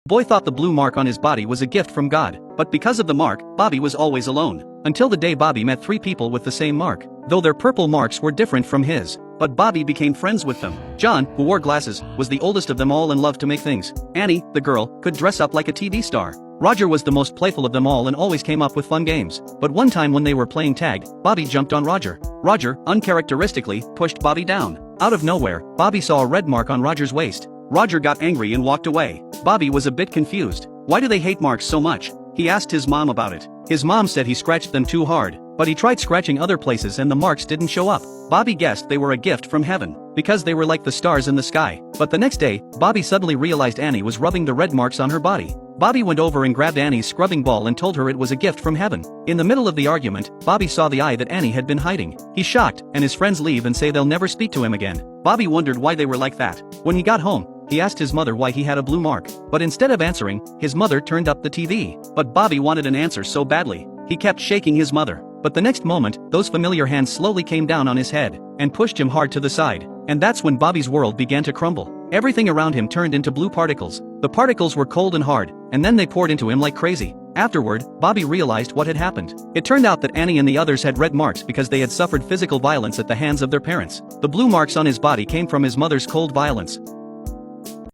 Boy thought the blue mark on his body was a gift from God, but because of the mark, Bobby was always alone. Until the day Bobby met 3 people with the same mark, though their purple marks were different from his. But Bobby became friends with them. John, who wore glasses, was the oldest of them all and loved to make things. Annie, the girl, could dress up like a TV star. Roger was the most playful of them all and always came up with fun games. But one time when they were playing tag, Bobby jumped on Roger. Roger, uncharacteristically, pushed Bobby down. Out of nowhere, Bobby saw a red mark on Roger's waist. Roger got angry and walked away. Bobby was a bit confused. Why do they hate marks so much? He asked his mom about it. His mom said he scratched them too hard, but he tried scratching other places and the marks didn't show up. Bobby guessed they were a gift from heaven, because they were like the stars in the sky. But the next day, Bobby suddenly realized Annie was rubbing the red marks on her body. Bobby went over and grabbed Annie's scrubbing ball and told her it was a gift from heaven. In the middle of the argument, Bobby saw the eye that Annie had been hiding. He's shocked, and his friends leave and say they'll never speak to him again. Bobby wondered why they were like that. When he got home, he asked his mother why he had a blue mark, but instead of answering, his mother turned up the TV. But Bobby wanted an answer so badly, he kept shaking his mother. But the next moment, those familiar hands slowly came down on his head and pushed him hard to the side. And that's when Bobby's world began to crumble. Everything around him turned into blue particles. The particles were cold and hard, and then they poured into him like crazy. Afterward, Bobby realized what had happened. It turned out that Annie and the others had red marks because they had suffered physical violence at the hands of their parents. The blue marks on his body came from his mother's cold violence.